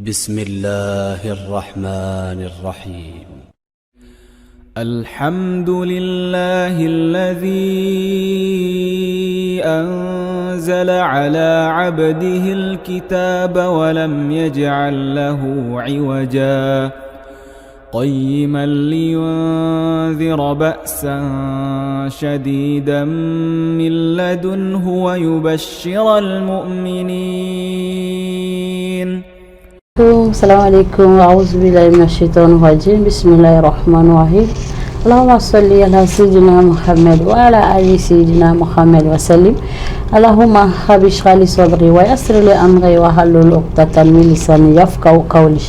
بسم الله الرحمن الرحيم الحمد لله الذي أنزل على عبده الكتاب ولم يجعل له عوجا قيما لينذر بأسا شديدا من لدنه ويبشر المؤمنين. السلام عليكم وأعوذ بالله من الشيطان الرجيم. بسم الله الرحمن الرحيم. اللهم صل على سيدنا محمد وعلى آل سيدنا محمد وسلم. اللهم رب اشرح لي صدري ويسر لي أمري واحلل عقدة من لساني يفقهوا قولي.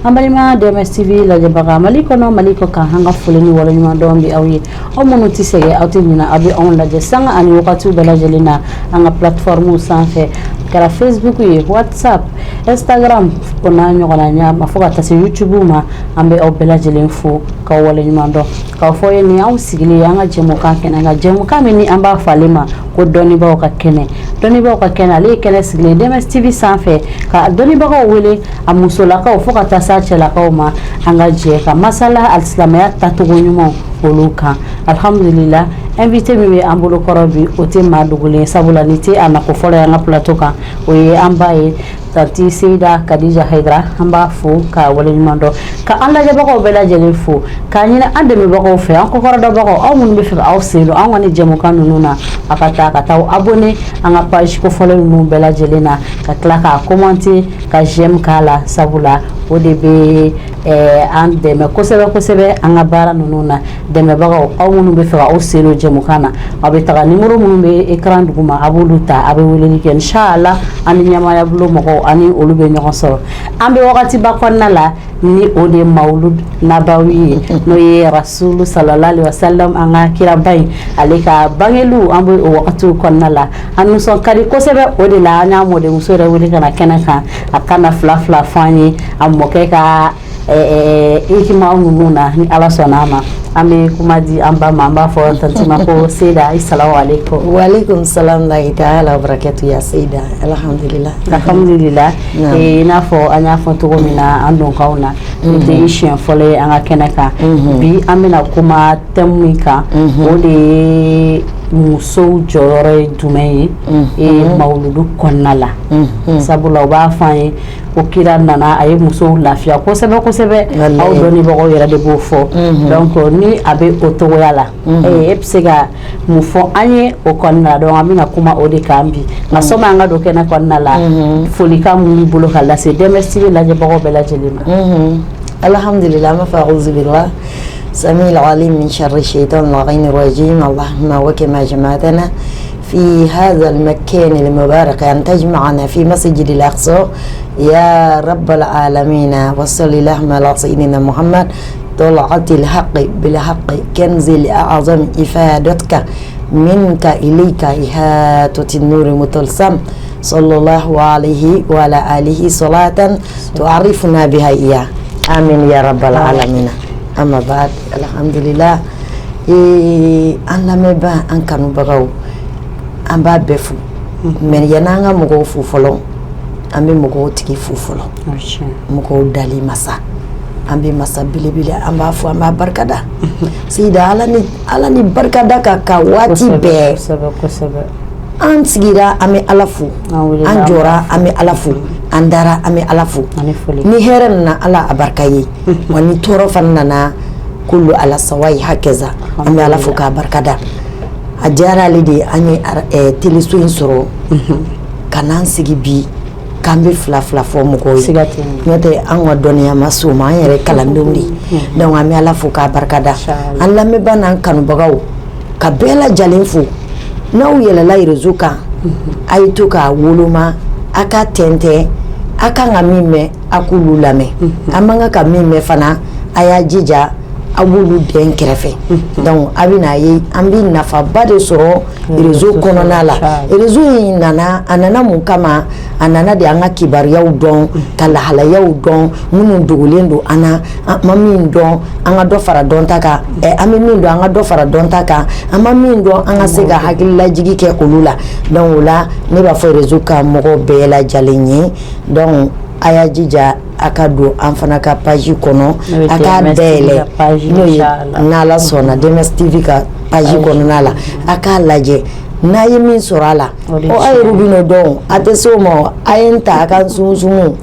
Ambalima DMS-TV la jabaga maliko no maliko ka hanga fulani wala nyuma dombi awi o monu tisege autinina abi on la jesanga ani wakati bela jelina anga platformu sanfe kara Facebook yi WhatsApp Instagram kona nyogona nya mafuka tasi YouTube ma ambe o bela jelen fu ka wala nyuma do ka fo yeni au sigili anga jemu ka kenanga jemu ka mini amba falima ko doni ba ka kene ale kene sigili DMS-TV sanfe ka doni ba ko wele amusola ka fo ka tasa cela kauma anga jeka masala al-islamiyat tatugo nyumo oluka alhamdulillah invité mi ambolo korobi ote madugule sabula nite anako folo ya plateau ka oye ambaye tati Seyda Khadija Haidara amba fu ka wala nyundo ka anda je bako bela jeli fu ka nyina ande me bako fe anko korodo bako aw mun be fe aw selo an woni jemu kanu nuna akata taw abonné anga page ko folo nu bela jelina ka klaka commenter ka j'aime kala sabula o de be an deme kosebe anga bara nununa deme bako aw mun be fe aw selo jemu kana abe taga numéro mun be écran duguma abuluta abe wulini ke inshallah an nyama ya bulo mako ani olube ñoko soro ambe wakati bakonna la ni ode maulud nabawi no ye rasul sallallahu alaihi wasallam anga kira bay alika bangelu ambe wakati konna la anu son kadi ko sebe ode la nya mode musore wuli kana kenaka akana fla fani amoke ka ikima nuna ni ala sonama ame kumadi amba mamba fo tantima ko Seyda assalamu alaikum. Wa alaikum salam la ta'ala wa barakatuh ya Seyda. Alhamdulillah na fo anya fo to mina andon kauna de ishin fole anga kenaka bi amina kuma temika ode muso jore dumeye mauludu konnala sabula ba fay ko kira nana ay muso lafia ko sebe aw doni bako yera de bofo donc ni abe otoyala epsega mu fo anye o konna do amina kuma odi kambi ngasoma anga do kena konna la folika mu bulo kala se DMS-TV la je bako bela jelima alhamdulillah ma fa'uzu billah سميع العليم من شر الشيطان اللعين الرجيم. اللهم وكما جمعتنا في هذا المكان المبارك أن تجمعنا في مسجد الأقصى يا رب العالمين. وصل اللهم على سيدنا محمد طلعت الحق بالحق كنز الأعظم إفادتك منك إليك إهاتة النور متلسم صلى الله عليه وعلى آله صلاة تعرفنا بها إياه آمين يا رب العالمين. Amma baad alhamdulillah an lameba an kanu bagaw an ba befu men yananga mugo fu folo an be mugo tigi fu folo mugo dali masa an be masa bilibili an ba fu an ba barkada Seyda ala ni barkada ka wati be an sigira an be alafu an jora an be alafu andara ame alafu ni heren na ala abarkayi wani toro fannana kullu ala sawai hakeza ame alafu ka barkada ajara lidi anye tilisu insoro kanan sigi bi kambe fla fo mugo sigati note anwa doniya masuma yere kalandumri donc ame alafu ka barkada alla me bana kanu bagaw ka bela jalinfu naw yela la iruzuka ayituka wuluma aka tente aka ngamime akulu lame amanga ka mime fana aya jija abulu den kerefe donc abina yi ambi nafa bade soro rezo konona la rezo nana anana mun kama anana de anga kibariya udon kala halaya udon munu dugulendo ana mamin don anga do fara don taka amin do anga do fara don taka amamin do anga sega hakilla jigi ke olula donc la ne ba fo rezo ka mogo bela jalenye donc aya jija akado an fana ka page kono aka dele no n'ala sɔnna DMS TV ka page kono nala aka lajɛ n'a ye min sɔrɔ a la a ye rubino dɔn a tɛ se o ma a ye n ta a ka sumusumu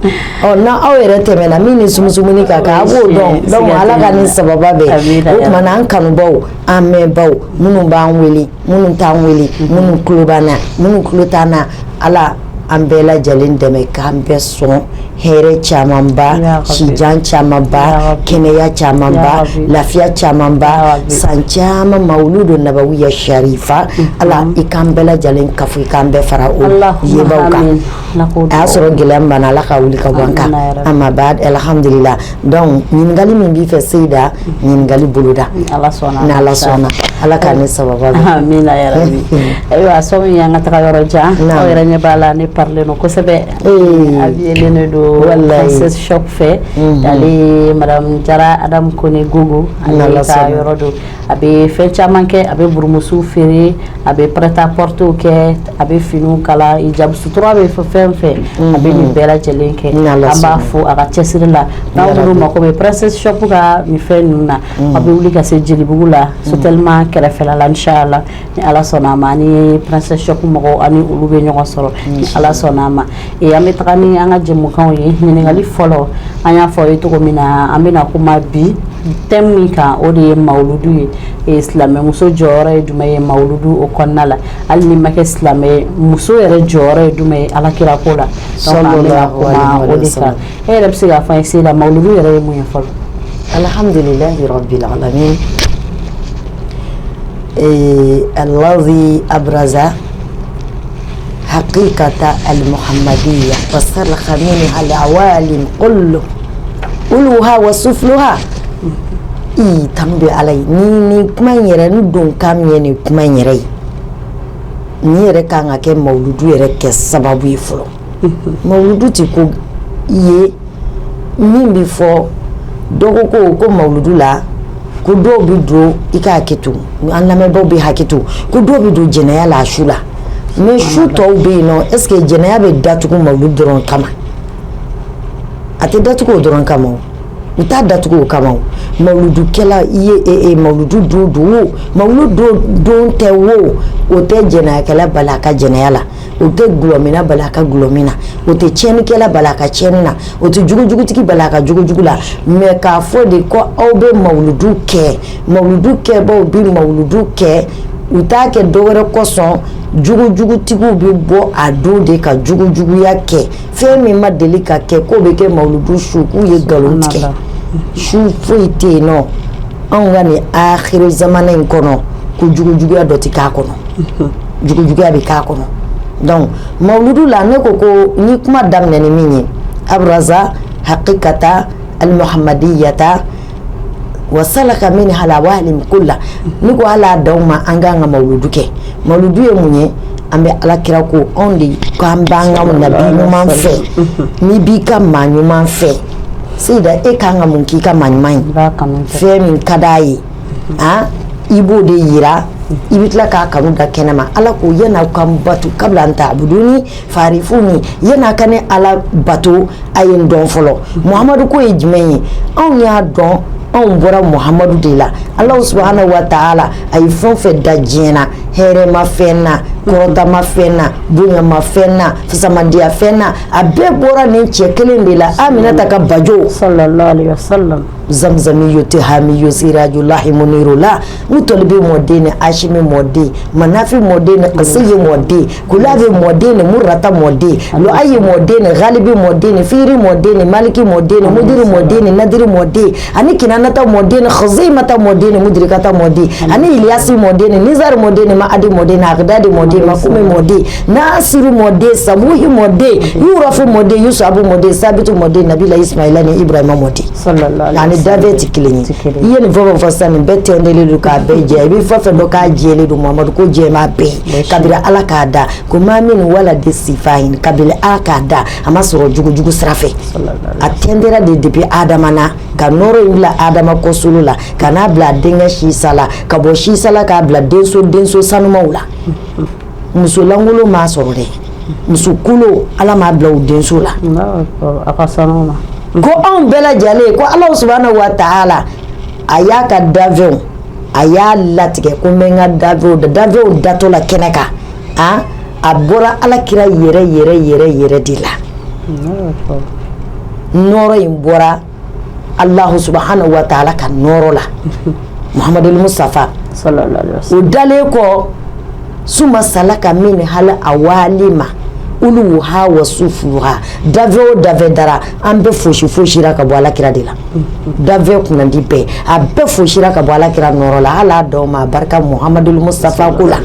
na aw yɛrɛ tɛmɛna min ni sumusumuni ka kan a b'o dɔn donc ala ka ni sababa bɛ o tuma na an kanubaw an mɛnbaw minnu b'an wele minnu t'an wele minnu tulo b'an na minnu tulo t'an na ala an bɛɛ lajɛlen dɛmɛ k'an bɛɛ sɔn hɛrɛ camanba sijan camanba kɛnɛya camanba lafiya camanba san caman mawuludu nabawiya sharifa ala i k'an bɛɛ lajɛlen kafu i k'an bɛɛ fara o yebaw kan a y'a sɔrɔ gɛlɛya min b'an na ala ka wuli ka bɔ an kan amma ba'd alhamdulillah donc ɲininkali min b'i fɛ Seyida ɲininkali boloda ni ala sɔnna ala ka ne sababa bɛ amina ya rabbi ayiwa sɔmi y'an ka taga yɔrɔ jan aw yɛrɛ ɲɛ b'a la ne parler no kosɛbɛ a yelen do Princess Shop fɛ ale madame Jara Adam Kone Gogo ale ka yɔrɔ do a bɛ fɛn caman kɛ a bɛ burumusu feere a bɛ prêt-à-porter kɛ a bɛ finiw kala hijab sutura bɛ fɛn fɛn a bɛ nin bɛɛ lajɛlen kɛ an b'a fo a ka cɛsiri la n'aw minnu mako bɛ Princess Shop ka nin fɛn ninnu na a bɛ wuli ka se Jelibugu la Sotelma kɛrɛfɛla la inchallah ni ala sɔnna a ma ni Princess Shop mɔgɔw ani olu bɛ ɲɔgɔn sɔrɔ ni ala sɔnna a ma an bɛ taga ni an ka jɛmukanw ye ɲininkali fɔlɔ an y'a fɔ ye cogo min na an bɛna kuma bi thème min kan o de ye mawuludu ye silamɛmuso jɔyɔrɔ ye jumɛn ye mawuludu o kɔnɔna la hali ni ma kɛ silamɛ ye muso yɛrɛ jɔyɔrɔ ye jumɛn ye alakira ko la donc an bɛna kuma o de kan e yɛrɛ bɛ se k'a fɔ an ye Seyida mawuludu yɛrɛ ye mun ye fɔlɔ alhamdulillahi rabbil alamin الذي أبرز حقيقة المحمدية وصرخ منها العوالم كلها وسفلها تنبي علي ni kuma yɛrɛ ni don kam ye ni kuma yɛrɛ ye ni yɛrɛ kan ka kɛ mawuludu yɛrɛ kɛ sababu ye fɔlɔ mawuludu ti ko ye min bi fɔ dɔgɔ ko mawuludu la ko dɔw bi don i ka hakɛto an lamɛnbaw bɛ hakɛto ko dɔw bi don jɛnɛya la a su la mais su tɔw bɛ yen nɔ est ce que jɛnɛya bɛ datugu mawuludu dɔrɔn kama a tɛ datugu o dɔrɔn kama o u t'a datugu o kama o mawuludukɛla i ye mawuludu don o mawuludu don tɛ o tɛ jɛnɛyakɛla bali a ka jɛnɛya la o tɛ gulɔmina bali a ka gulɔmin na o tɛ tiɲɛnikɛla bali a ka tiɲɛni na o tɛ jugujugutigi bali a ka jugujugu la mais k'a fɔ de ko aw bɛ mawuludu kɛbaw bɛ mawuludu kɛ u t'a kɛ dɔwɛrɛ kosɔn jugujugutigiw bɛ bɔ a don de ka jugujuguya kɛ fɛn min ma deli ka kɛ k'o bɛ kɛ mawuludu su k'u ye nkalon tigɛ su foyi tɛ yen nɔ anw ka nin akhiri zamana in kɔnɔ ko jugujuguya dɔ tɛ k'a kɔnɔ jugujuguya bɛ k'a kɔnɔ donc mawuludu la ne ko ni kuma daminɛ ni min ye abraza haqiqata al-muhammadiyata wa salaka minha al-awalim kulla ni ko ala daw ma an ka mawuludu kɛ mawuludu ye mun ye an bɛ alakira ko anw de k'an b'an ka nabi ɲuman fɛ ni b'i ka maa ɲuman fɛ Seyida e kan ka mun k'i ka maa ɲuman ye fɛn min ka d'a ye i b'o de yira i bɛ tila k'a kanu da kɛnɛma ala ko yan'aw ka bato kabla an ta'buduni farifuni yan'a ka ne ala bato a ye n dɔn fɔlɔ Muhamadu ko ye jumɛn ye anw y'a dɔn anw bɔra Muhamadu de la Allah subhanahu wa ta'ala a ye fɛn o fɛn da diɲɛ na hɛrɛma fɛn na kɔrɔtama fɛn na bonyama fɛn na fasamadiya fɛn na a bɛɛ bɔra nin cɛ kelen de la Aminata ka bajo sallallahu alaihi wasallam zamzamiyo tehamiyo sirajulahi munirula mutolibi mɔden ni Hashimi mɔden Manafi mɔden ni Qasiyi mɔden Kulabi mɔden ni Murrata mɔden Lu'ayi mɔden ni Ghalibi mɔden ni Firi mɔden ni Maliki mɔden ni Mudiri mɔden ni Nadiri mɔden ani Kinanata mɔden ni Khazimata mɔden ni Mudirikata mɔden ani Ilyasi mɔden ni Nizar mɔden ni Ma'adi mɔden ni Agdadi mɔden Makumi mɔden Nasiru mɔden Sabuhi mɔden Yurafu mɔden Yusufu mɔden Sabitu mɔden Nabila Ismaila ni Ibrahima mɔden sallallahu alaihi dabe ti kelen ye i ye nin fɛn fɔ sisan nin bɛɛ tɛndelen don k'a bɛɛ jɛ i bɛ fɛn fɛn dɔn k'a jɛlen don Muhamadu ko jɛma bɛɛ kabiri ala k'a da ko maa min wala de sifa yin kabiri ala k'a da a ma sɔrɔ jugujugu sira fɛ a tɛndera de depuis Adama na ka nɔrɔ in bila Adama kɔsolo la ka n'a bila denkɛ sisa la ka bɔ sisa la k'a bila denso sanumaw la muso lankolon m'a sɔrɔ dɛ musukulu ala ma bila u denso la akasano ko anw bɛɛ lajɛlen ko Allah subhanahu wa ta'ala a y'a ka davion a y'a latigɛ ko n bɛ n ka davion datɔ la kɛnɛ kan a bɔra alakira yɛrɛ de la nɔrɔ in bɔra Allah subhanahu wa ta'ala ka nɔrɔ la Muhammadul Mustafa sallallahu alaihi wasallam o dalen kɔ suma salaka min hal awalima uluha wa sufuha davion dara an bɛ fosi ka bɔ alakira de la davion kunandi bɛɛ a bɛɛ fosira ka bɔ alakira nɔrɔ la hala dɔw ma barika Muhammadul Mustafa ko la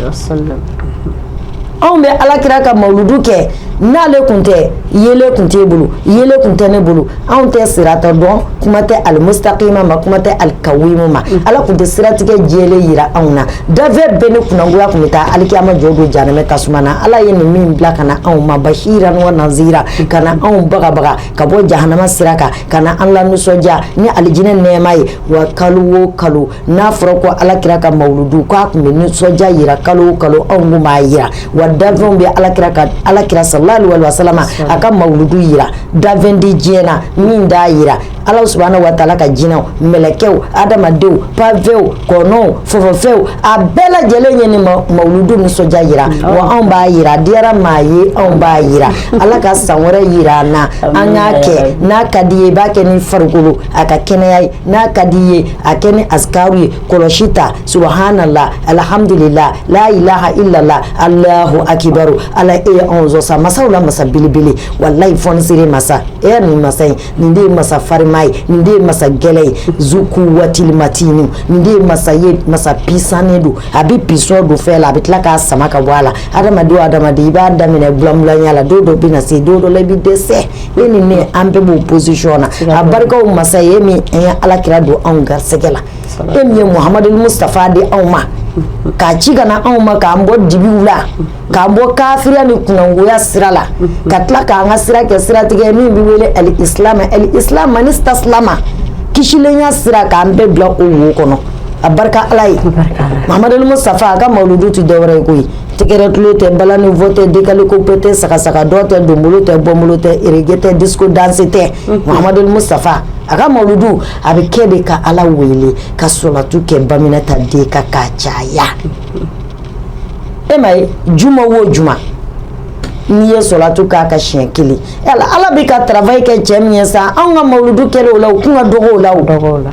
anw bɛ alakira ka mawludu kɛ n'ale kun tɛ yele kun tɛ bolo yele kun tɛ ne bolo anw tɛ sirata dɔn kuma tɛ al-mustaqima ma kuma tɛ al-qawima ma ala kun tɛ siratigɛ jɛlen yira anw na davion bɛɛ ne kunangoya kun bɛ taa alikiyama jɔ don jahanama tasuma na ala ye nin min bila ka na anw ma bashiran wa nazira ka na anw bagabaga ka bɔ jahanama sira kan ka na an lanisɔndiya ni alijinɛ nɛɛma ye wa kalo o kalo n'a fɔra ko alakira ka mawludu k'a kun bɛ nisɔndiya yira kalo o kalo anw kun b'a yira wa davion bɛ alakira sallallahu alaihi wasallam a ka mawludu yira davion di diɲɛna min d'a yira Allah subhanahu wa ta'ala ka jinɛw mɛlɛkɛw adamadenw pavew kɔnɔw fɔfɔfɛw a bɛɛ lajɛlen ye ni mawludu nisɔndiya yira wa anw b'a yira diyara maa ye anw b'a yira ala ka san wɛrɛ yira an na an k'a kɛ n'a ka di ye i b'a kɛ ni farikolo a ka kɛnɛya ye n'a ka di ye a kɛ ni azkaru ye kɔlɔsi ta subhanallah alhamdulillah la ilaha illallah allahu akibaru ala e anw zɔsa masaw la masa belebele wallahi fɔnisere masa nin masa in nin de ye masa farima ye nin de ye masa gɛlɛ ye zuku watil matini nin de ye masa ye masa pisanen don a bɛ pisɔn don fɛn la a bɛ tila k'a sama ka bɔ a la adamaden o adamaden i b'a daminɛ bulanbulanya la don dɔ bɛ na se don dɔ la i bɛ dɛsɛ e ni ne an bɛɛ b'o position na a barikaw masa ye min an ye alakira don anw garisɛgɛ la e min ye Muhammadul Mustafa di anw ma k'a ci ka na anw ma k'an bɔ dibiw la k'an bɔ kafiriya ni kunangoya sira la ka tila k'an ka sira kɛ siratigɛ min bɛ wele al-islam man istaslama kisilenya sira k'an bɛɛ bila o wo kɔnɔ a barika ala ye Muhammadul Mustafa a ka mawludu tɛ dɔwɛrɛ ye koyi tɛgɛrɛ tulo tɛ balani fɔ tɛ décalé ko tɛ sagasaga dɔ tɛ donbolo tɛ bɔnbolo tɛ reggae tɛ disco danse tɛ Muhammadul Mustafa a ka mawludu a bɛ kɛ de ka ala wele ka solatu kɛ Baminata den ka k'a caya e ma ye juma o juma n'i ye solatu k'a ka siɲɛ kelen ala bɛ ka travail kɛ cɛ min ye sa anw ka mawludu kɛra o la o kun ka dɔgɔ o la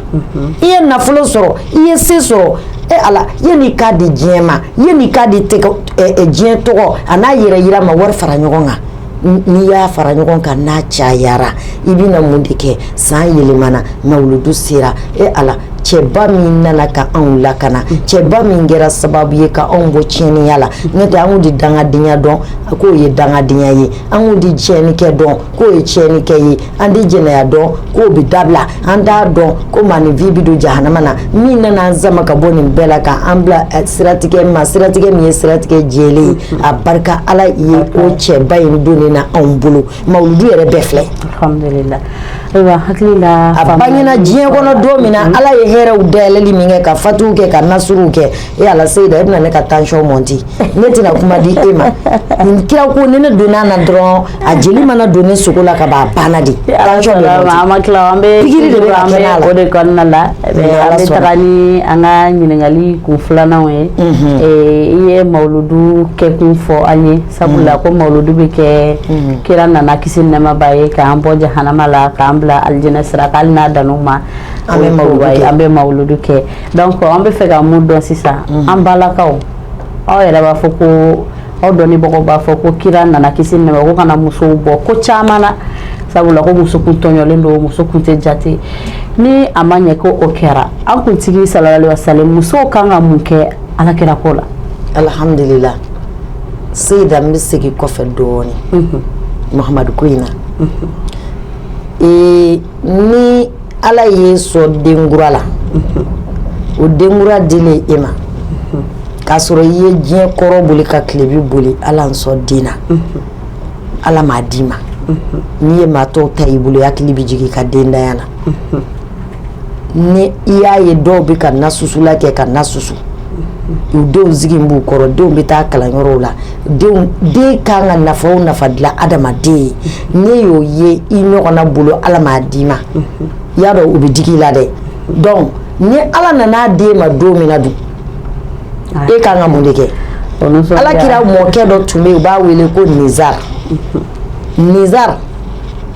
i ye nafolo sɔrɔ i ye se sɔrɔ ala yanni k'a di diɲɛ ma yanni k'a di diɲɛ tɔgɔ a n'a yɛrɛ yira ma wari fara ɲɔgɔn kan n'i y'a fara ɲɔgɔn kan n'a cayara i bɛna mun de kɛ san yɛlɛmana mawludu sera ala cɛba min nana ka anw lakana cɛba min kɛra sababu ye ka anw bɔ tiɲɛniya la n'o tɛ an di dangadenya dɔn k'o ye dangadenya ye an di tiɲɛnikɛ dɔn k'o ye tiɲɛnikɛ ye an di jɛnɛya dɔn k'o bɛ dabila an t'a dɔn ko maanifin bɛ don jahanama na min nana an sama ka bɔ nin bɛɛ la ka an bila siratigɛ ma siratigɛ min ye siratigɛ jɛlen ye a barika ala ye o cɛba in donni na anw bolo mawludu yɛrɛ bɛɛ filɛ alhamdulillah ayiwa hakili la a bangena diɲɛ kɔnɔ don min na ala ye hɛrɛw dayɛlɛli min kɛ ka fatuw kɛ ka nasuruw kɛ ala seyida e bɛna ne ka tension monter ne tɛna kuma di e ma nin kira ko ni ne donna na dɔrɔn a jeli mana don ne sogo la ka ban a banna de tension bɛ monter an ma tila an bɛ pikiri de bɛ ka kɛ n'a la o de kɔnɔna la an bɛ taga ni an ka ɲininkali kun filananw ye i ye mawludu kɛkun fɔ an ye sabula ko mawludu bɛ kɛ kira nana kisi nɛɛma b'a ye k'an bɔ jahanama la k'an bila alijinɛ sira kan hali n'a dan'o ma an bɛ mawludu kɛ donc an bɛ fɛ ka mun dɔn sisan an balakaw aw yɛrɛ b'a fɔ ko aw dɔnnibagaw b'a fɔ ko kira nana kisi nɛɛma ko kana musow bɔ ko caman na sabula ko muso kun tɔɲɔlen don muso kun tɛ jate ni a ma ɲɛ ko o kɛra an kuntigi sallallahu alaihi wasallam musow kan ka mun kɛ alakira ko la alhamdulillah seyida n bɛ segin kɔfɛ dɔɔni Muhamadu ko in na ni ala ye sɔn denkura la o denkura dilen e ma k'a sɔrɔ i ye diɲɛ kɔrɔ boli ka tilebi boli ala n sɔn den na ala m'a d'i ma n'i ye maa tɔw ta i bolo i hakili bɛ jigin i ka dendaya la ni i y'a ye dɔw bɛ ka nasusu la kɛ ka nasusu u denw sigi b'u kɔrɔ denw bɛ taa kalanyɔrɔw la den kan ka nafa o nafa dilan adamaden ye ne y'o ye i ɲɔgɔnna bolo ala m'a d'i ma i y'a dɔn u bɛ digi i la dɛ donc ni ala nan'a den ma don min na dun e kan ka mun de kɛ ala kira mɔkɛ dɔ tun bɛ yen u b'a wele ko Nizar Nizar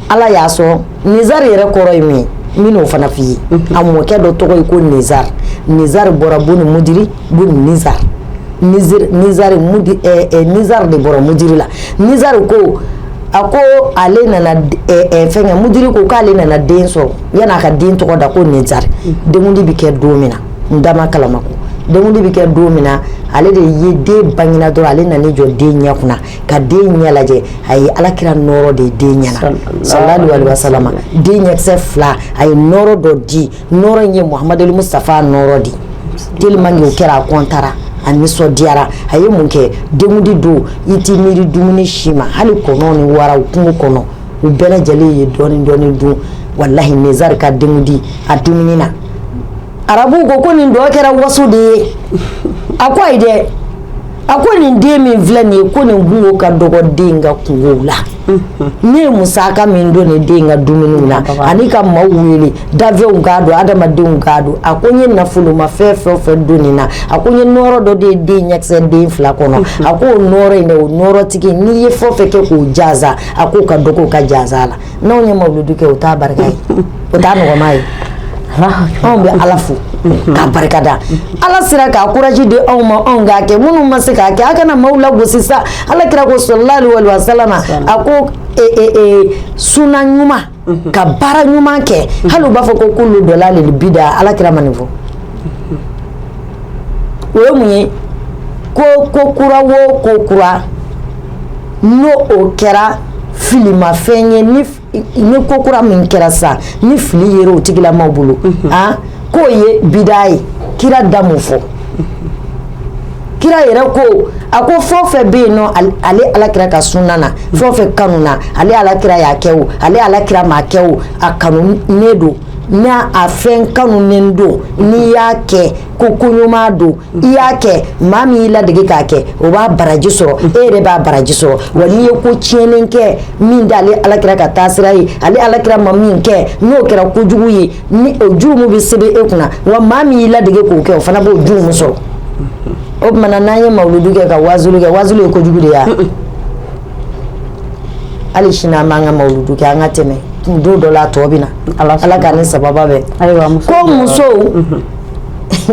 ala y'a sɔn Nizar yɛrɛ kɔrɔ ye min ye n bɛn'o fana f'i ye a mɔkɛ dɔ tɔgɔ ye ko Nizar Nizar bɔra Buni Mudiri Buni Nizar Nizar de bɔra Mudiri la Nizar ko a ko ale nana fɛngɛ Mudiri ko k'ale nana den sɔrɔ yan'a ka den tɔgɔ da ko Nizar denkundi bɛ kɛ don min na n da ma kalama ko denkundi bɛ kɛ don min na ale de ye den bangena dɔrɔn ale nan'i jɔ den ɲɛ kunna ka den ɲɛ lajɛ a ye alakira nɔrɔ de den ɲɛna sallallahu alaihi wasallam den ɲɛkisɛ 2 a ye nɔrɔ dɔ di nɔrɔ in ye Muhamadu Mustafa nɔrɔ di tellement que o kɛra a kɔntara a nisɔndiyara a ye mun kɛ denkundi don i t'i miiri dumuni si ma hali kɔnɔw ni waraw kungo kɔnɔ u bɛɛ lajɛlen ye dɔɔni dɔɔni dun wallahi Nizar ka denkundi a dumuni na arabu ko nin dɔ kɛra waso de ye a ko ayi dɛ a ko nin den min filɛ nin ye ko nin kungo ka dɔgɔ den ka kungow la ne ye musaka min don nin den ka dumuniw na ani ka maaw wele dafɛnw k'a don adamadenw k'a don a ko n ye nafoloma fɛn fɛn o fɛn don nin na a ko n ye nɔrɔ dɔ de ye den ɲɛkisɛ den 2 kɔnɔ a ko o nɔrɔ in dɛ o nɔrɔtigi n'i ye fɛn o fɛn kɛ k'o jaza a k'o ka dɔgɔ o ka jaza la n'anw ye mawuludu kɛ o t'a barika ye o t'a nɔgɔma ye anw bɛ ala fo k'a barikada ala sera k'a courage di anw ma anw k'a kɛ minnu ma se k'a kɛ a kana maaw lagosi sa ala kira ko sallallahu alaihi wasallam a ko suna ɲuman ka baara ɲuman kɛ hali u b'a fɔ ko kulu dɔla le bida ala kira ma nin fɔ o ye mun ye ko kura wo ko kura n'o o kɛra filimafɛn ye ni kokura min kɛra sa ni fili yera o tigilamaw bolo k'o ye bida ye kira da mun fɔ kira yɛrɛ ko a ko fɛn o fɛn bɛ yen nɔ ale alakira ka sunna na fɛn o fɛn kanu na ale alakira y'a kɛ o ale alakira m'a kɛ o a kanu ne don n'a a fɛn kanunen don n'i y'a kɛ ko koɲuman don i y'a kɛ maa min y'i ladege k'a kɛ o b'a baraji sɔrɔ e yɛrɛ b'a baraji sɔrɔ wa n'i ye ko tiɲɛlen kɛ min d'ale alakira ka taasira ye ale alakira ma min kɛ n'o kɛra kojugu ye ni o jurumu bɛ sɛbɛn e kunna wa maa min y'i ladege k'o kɛ o fana b'o jurumu sɔrɔ o tumana n'an ye mawuludu kɛ ka wazulu kɛ wazulu ye kojugu de ya hali sini an b'an ka mawuludu kɛ an ka tɛmɛ don dɔ la tɔ bɛ na ala ka ni sababa bɛ ko musow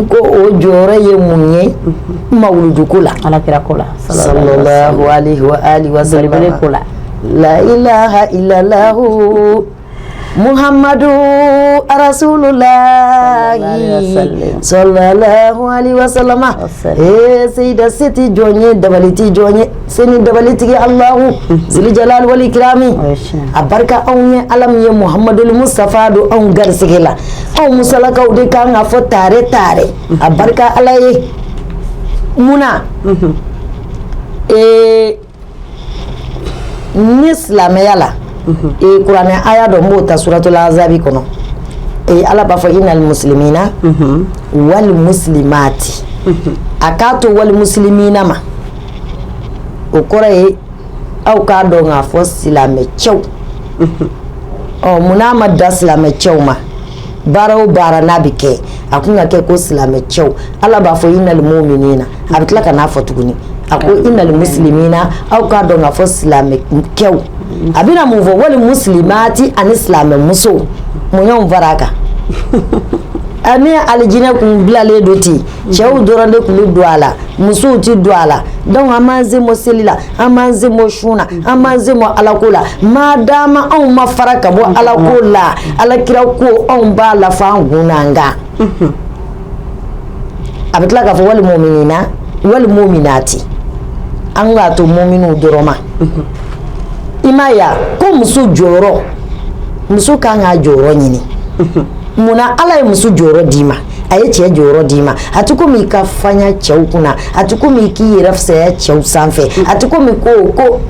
ko o jɔyɔrɔ ye mun ye mawuludu ko la alakira ko la sallallahu alaihi wa alihi wa sallam ko la la ilaha illallah Muhammadu Rasulullah sallallahu alaihi wasallam Sayyida Siti jonye dabaliti jonye seni dabalitigi Allahu zil jalal wal ikrami abarka onye alam ye Muhammadul Mustafa do on garsigela on musalaka de kan afo tare abarka alaye muna nislameyala Qur'an aya do mota suratul azabi kono ala ba fa innal muslimina wal muslimati akato wal muslimina ma o kore au ka do nga fo silame chew o munama da silame chew ma baraw bara nabike akunga ke ko silame chew ala ba fa innal mu'minina abitla kana fo tuguni ako innal muslimina au ka do nga fo silame chew abina mun fɔ wali muslimati ani silamɛ muso mun y'anw fara kan ani alijinɛ kun bilalen do ten cɛw dɔrɔn de kun bɛ don a la musow ti don a la donc an b'an semo seli la an b'an semo sun na an b'an semo alako la madama anw ma fara ka bɔ alako la alakira ko anw b'a la fɔ an kun n'an kan a bɛ tila k'a fɔ wali muminina wali muminati an k'a to muminu dɔrɔn ma imaya ko muso jɔyɔrɔ muso kan ka jɔyɔrɔ ɲini munna ala ye muso jɔyɔrɔ d'i ma a ye cɛ jɔyɔrɔ d'i ma a tɛ komi i ka fanya cɛw kunna a tɛ komi i k'i yɛrɛ fisaya cɛw sanfɛ a tɛ komi ko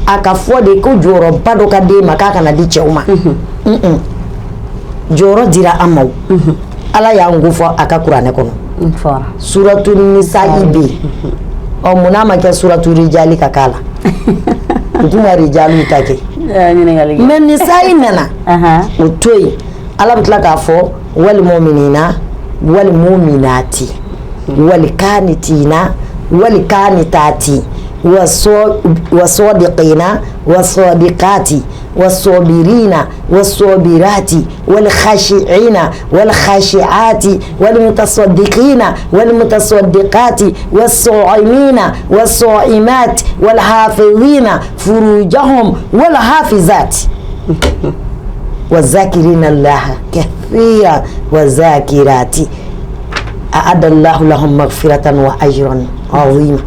a ka fɔ de ko jɔyɔrɔba dɔ ka d'e ma k'a kana di cɛw ma jɔyɔrɔ dira an ma ala y'an ko fɔ a ka kuranɛ kɔnɔ Suratul Nisa'i be munna ma kɛ suratul Rijali ka kala tuma Rijalu ta kɛ mais Nisa'i nana o toyi Allah bɛ tila k'a fɔ wal mu'minina wal mu'minati wal qanitina wal qanitati والصادقين والصادقات والصابرين والصابرات والخاشعين والخاشعات والمتصدقين والمتصدقات والصائمين والصائمات والحافظين فروجهم والحافظات والذاكرين الله كثيرا والذاكرات أعد الله لهم مغفرة وأجرا عظيما.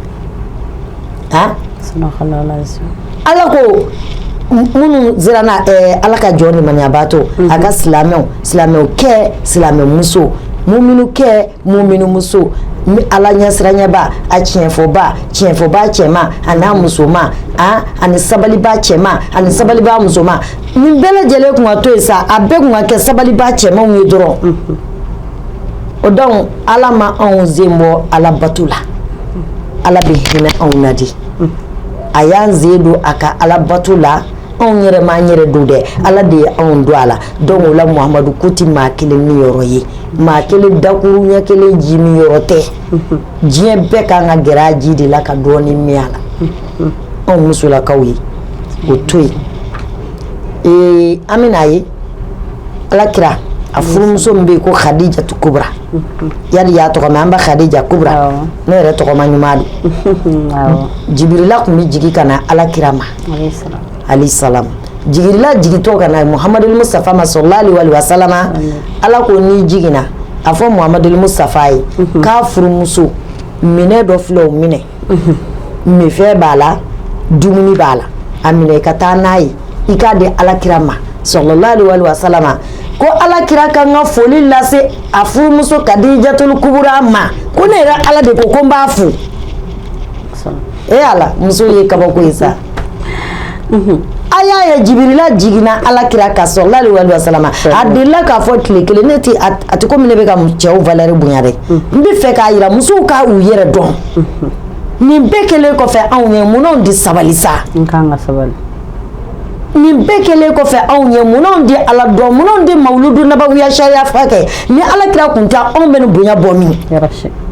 Ala ko minnu zirana Ala ka jɔn ni maniyabaatɔ a ka silamɛw kɛ silamɛ muso muminu kɛ muminu muso Ala ɲɛsiranyɛba a tiɲɛfɔba cɛma an'a musoma ani sabaliba cɛma ani sabaliba musoma nin bɛɛ lajɛlen kun ka to yen sa a bɛɛ kun ka kɛ sabaliba cɛmanw ye dɔrɔn o donc Ala ma anw sen bɔ Ala bato la Ala bɛ hinɛ anw na de a y'an sen don a ka Ala bato la anw yɛrɛ m'an yɛrɛ don dɛ Ala de ye anw don a la donc o la Muhamadu ko ti maa kelen min yɔrɔ ye maa kelen dakuru ɲɛ kelen ji min yɔrɔ tɛ diɲɛ bɛɛ kan ka gɛrɛ a ji de la ka dɔɔni min a la anw musolakaw ye o to yen an bɛna ye Alakira a furumuso min bɛ yen ko Khadijatu Kubra yari y'a tɔgɔ mɛn an b'a Khadija Kubra ne yɛrɛ tɔgɔma ɲuman don Jibirila tun bɛ jigi ka na Alakira ma alayhi salam Jibirila jigitɔ ka na Muhammadul Mustafa ma sallallahu alaihi wa sallam Ala ko ni jigina a fɔ Muhammadul Mustafa ye k'a furumuso minɛ dɔ filɛ o minɛ minfɛn b'a la dumuni b'a la a minɛ ka taa n'a ye i k'a di Alakira ma sallallahu alaihi wa sallam ko Alakira kan ka foli lase a furumuso Khadijatul Kubra ma ko ne yɛrɛ Ala de ko n b'a fo Ala muso ye kabako ye sa a y'a ye Jibirila jigina Alakira kan sallallahu alaihi wa sallam a delila k'a fɔ tile kelen ne ti a tɛ komi ne bɛ ka cɛw valeur bonya dɛ n bɛ fɛ k'a jira musow ka u yɛrɛ dɔn nin bɛɛ kɛlen kɔfɛ anw ye mun anw di sabali sa n kan ka sabali nin bɛɛ kɛlen kɔfɛ anw ye mun anw di Ala dɔn mun anw di mawludu nabawiya sariya fa kɛ ni Alakira kun tɛ anw bɛ nin bonya bɔ min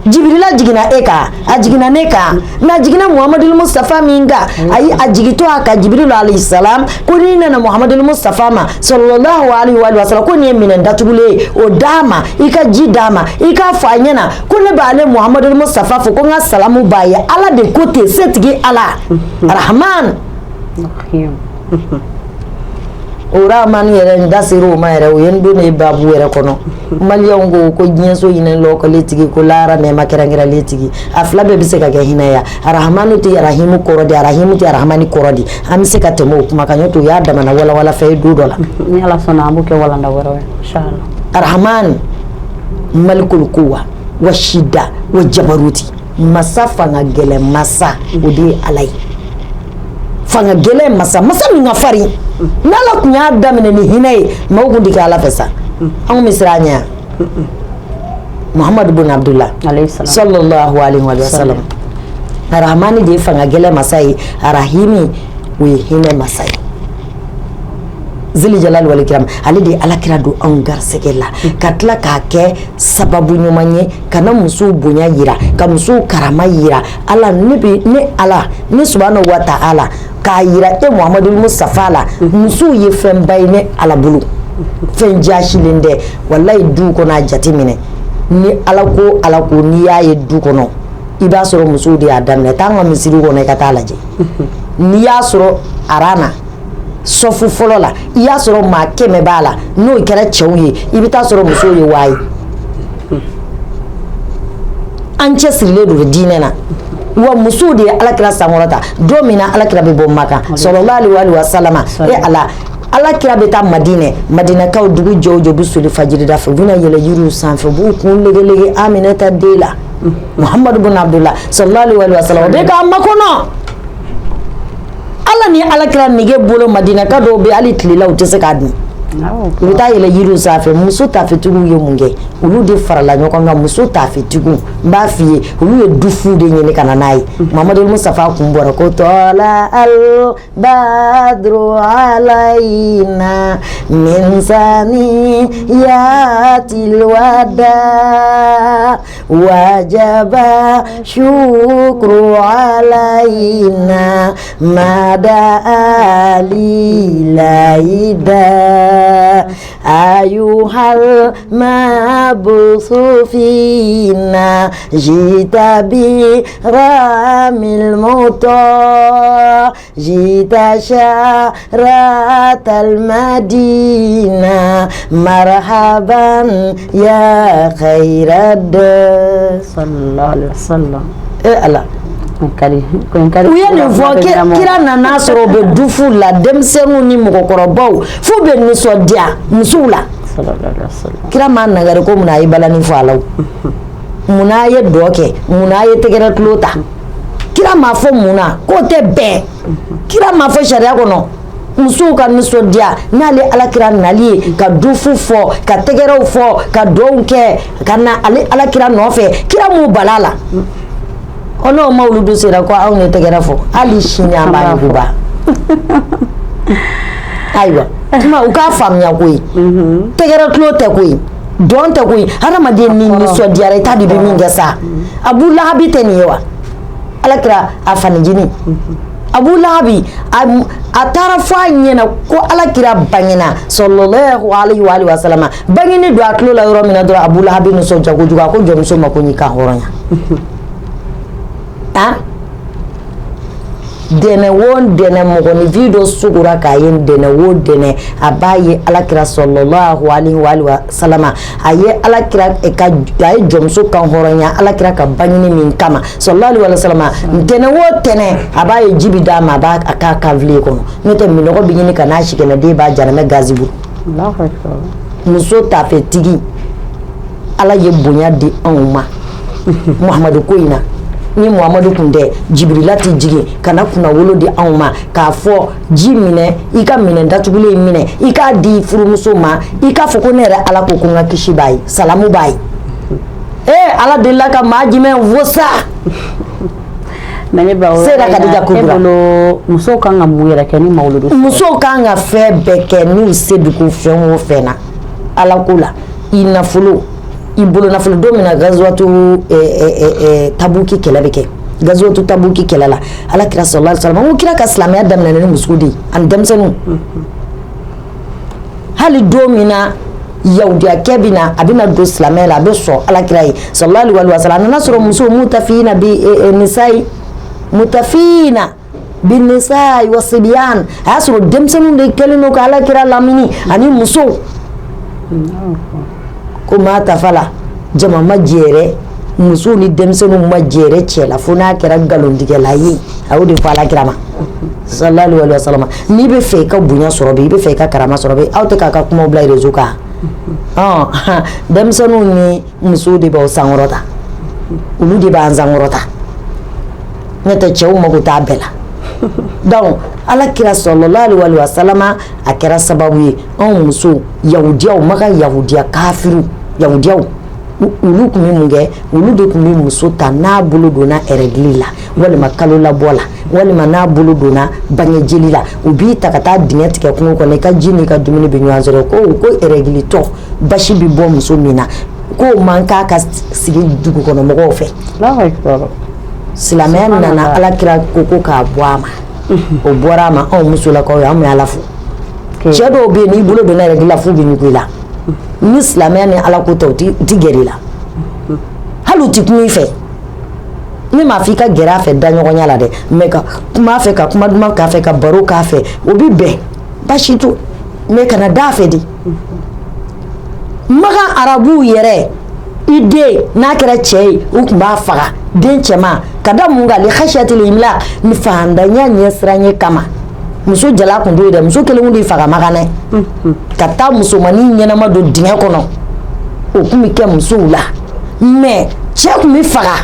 Jibirila jigina e kan a jigina ne kan na jigina Muhammadul Mustafa min kan ayi a jigitɔ a ka Jibrilu alayhi salam ko ni nana Muhammadul Mustafa ma sallallahu alaihi wa sallam ko nin ye minɛn datugulen ye o d'a ma i ka ji d'a ma i k'a fɔ a ɲɛna ko ne b'ale Muhammadul Mustafa fo ko n ka salamu b'a ye Ala de ko ten setigi Ala Rahman o Rahman yɛrɛ n da sera o ma yɛrɛ o ye n don ne babu yɛrɛ kɔnɔ maliyɛnw ko diɲɛso hinɛ lɔkɔlen tigi ko lahara nɛɛma kɛrɛnkɛrɛnlen tigi a fila bɛɛ bɛ se ka kɛ hinɛ ya Rahmanu tɛ Rahimu kɔrɔ di Rahimu tɛ Rahmani kɔrɔ di an bɛ se ka tɛmɛ o kuma kan n'o tɛ o y'a damana walawala fɛ ye don dɔ la ni Ala sɔnna an b'o kɛ walanda wɛrɛ ye inshallah Rahman malikul quwa wa shida wa jabaruti masa fanga gɛlɛn masa o de ye Ala ye fanga gɛlɛn masa min ka farin n'Ala kun y'a daminɛ ni hinɛ ye maaw kun tɛ kɛ Ala fɛ sa anw bɛ siran a ɲɛ Muhammadu bin Abdullah sallallahu alaihi wa sallam Rahmani de ye fanga gɛlɛn masa ye Rahimi o ye hinɛ masa ye Zili Jalal wal Ikram ale de ye Alakira don anw garisɛgɛ la ka tila k'a kɛ sababu ɲuman ye ka na musow bonya yira ka musow karama yira Ala ne Ala ne subhanahu wa ta'ala k'a yira e Muhammadul Mustafa la musow ye fɛnba ye ne Ala bolo fɛn jasilen dɛ wallahi du kɔnɔ a jate minɛ ni Ala ko n'i y'a ye du kɔnɔ i b'a sɔrɔ musow de y'a daminɛ taa an ka misiri kɔnɔ i ka taa lajɛ n'i y'a sɔrɔ arana sɔfu fɔlɔ la i y'a sɔrɔ maa 100 b'a la n'o kɛra cɛw ye i bɛ taa sɔrɔ musow ye 1000 an cɛ sirilen don diinɛ na wa musow de ye Alakira sankɔrɔta don min na Alakira bɛ bɔ Maka sallallahu alaihi wa sallam Alakira bɛ taa Madinakaw dugu jɔw bɛ soli fajiri da fɛ u bɛna yɛlɛ yiriw sanfɛ u b'u kun legelege Aminata den la Muhammadu bin Abdullah sallallahu alaihi wa sallam o bɛ k'a makɔnɔ Ala ni Alakira nege bolo Madinaka dɔw bɛ hali tile la u tɛ se k'a dun u bɛ taa yɛlɛ yiriw sanfɛ muso tafetigiw ye mun kɛ olu de farala ɲɔgɔn kan muso tafetigiw n b'a f'i ye olu ye dufu de ɲini ka na n'a ye Mamadu Mustafa kun bɔra ko tɔla al badru alayna min saniyatil wada wajaba syukru alayna mada alilaida ayuhal mabusu fina jita bi ramil muta jita syaratal madina marhaban ya khairad sallallahu alaihi wasallam Allah kari u ye nin fɔ kira nana sɔrɔ u bɛ dufu la denmisɛnninw ni mɔgɔkɔrɔbaw f'u bɛ nisɔndiya musow la kira m'a nagari ko mun a ye balani fɔ a la mun a ye dɔ kɛ mun a ye tɛgɛrɛ tulo ta kira m'a fɔ mun na k'o tɛ bɛn kira m'a fɔ sariya kɔnɔ musow ka nisɔndiya n'ale alakira nali ye ka dufu fɔ ka tɛgɛrɛw fɔ ka dugawu kɛ ka na ale alakira nɔfɛ kira m'u bala la ono mawludu sera ko aw ne tɛgɛrɛ fɔ hali sini an b'a yuguba ayiwa tuma u k'a faamuya koyi tɛgɛrɛ tulo tɛ koyi dɔn tɛ koyi hadamaden ni nisɔndiyara i t'a de bɛ min kɛ sa Abu Lahabi tɛ nin ye wa alakira a fanijini Abu Lahabi a taara fɔ a ɲɛna ko alakira bangena sallallahu alaihi wa sallam bangeni don a tulo la yɔrɔ min na dɔrɔn Abu Lahabi nisɔndiya kojugu a ko jɔnmuso ma ko n'i ka hɔrɔnya dɛnɛ wo dɛnɛ mɔgɔninfin dɔ sugura k'a ye dɛnɛ wo dɛnɛ a b'a ye alakira sallallahu alaihi wa sallam a ye alakira a ye jɔnmuso kan hɔrɔnya alakira ka bangeni min kama sallallahu alaihi wa sallam dɛnɛ wo tɛnɛ a b'a ye ji bi d'a ma a b'a k'a kavile kɔnɔ n'o tɛ minɔgɔ bi ɲini ka n'a sikɛnɛden b'a jaramɛ gazi buru muso tafetigi ala ye bonya di anw ma Muhamadu ko in na ni Muhamadu kun tɛ Jibirila ti jigin kana kunna wolo di anw ma k'a fɔ ji minɛ i ka minɛ datugulen minɛ i k'a di furumuso ma i k'a fɔ ko ne yɛrɛ ala ko ko n ka kisi b'a ye salamu b'a ye ala delila ka maa jumɛn vosa Sera Kadija Kubra muso kan ka mun yɛrɛ kɛ ni mawludu muso kan ka fɛn bɛɛ kɛ n'u se bi ko fɛn o fɛn na ala ko la i nafolo i bolo nafolo don min na gazwatu Tabuki kɛlɛ bɛ kɛ gazwatu Tabuki kɛlɛ la alakira sallallahu alaihi wasallam ko kira ka silamɛya daminɛ ni muso de ani denmisɛnninw hali don min na yahudiya kɛ bɛ na a bɛna don silamɛya la a bɛ sɔn alakira ye sallallahu alaihi wasallam a nana sɔrɔ muso mutafina bi nisai mutafina bin nisai wa sibyan a y'a sɔrɔ denmisɛnninw de kɛlen don ka alakira lamini ani muso ko maa tafala jama ma jɛrɛ muso ni denmisɛnninw ma jɛrɛ cɛ la fo n'a kɛra nkalontigɛla ye a y'o de fɔ alakira ma sallallahu alaihi wasallam n'i bɛ fɛ i ka bonya sɔrɔ bi i bɛ fɛ i ka karama sɔrɔ bi aw tɛ k'a ka kumaw bila réseau kan denmisɛnninw ni musow de b'aw sankɔrɔta olu de b'an sankɔrɔta ne tɛ cɛw mago t'a bɛɛ la donc alakira sallallahu alaihi wasallam a kɛra sababu ye anw muso yahudiyaw maka yahudiya kafiru yahudiyaw olu tun bɛ mun kɛ olu de tun bɛ muso ta n'a bolo donna règle la walima kalo labɔ la walima n'a bolo donna bange jeli la u b'i ta ka taa dingɛ tigɛ kungo kɔnɔ i ka ji n'i ka dumuni bɛ ɲɔgɔn sɔrɔ ko règle tɔ basi bɛ bɔ muso min na k'o man k'a ka sigi dugu kɔnɔ mɔgɔw fɛ silamɛya nana alakira ko k'a bɔ a ma o bɔra a ma anw musolakaw ye anw bɛ ala fo cɛ dɔw bɛ yen n'i bolo donna règle la f'u bɛ ɲugu i la ni silamɛya ni ala ko tɛ u ti gɛrɛ i la hali u ti kuma i fɛ ne m'a fɔ i ka gɛrɛ a fɛ da ɲɔgɔnya la dɛ mais ka kuma a fɛ ka kuma duman k'a fɛ ka baro k'a fɛ o bɛ bɛn basi to mais kana da a fɛ de makan arabuw yɛrɛ i den n'a kɛra cɛ ye u tun b'a faga den cɛman ka da mun kan li khashiyatil imlaq ni fahantanya ɲɛsiranɲɛ kama muso jala kun t'o ye dɛ muso kelen kun de faga makanɛ ka taa musomanin ɲɛnama don dingɛ kɔnɔ o kun bɛ kɛ musow la mais cɛ kun bɛ faga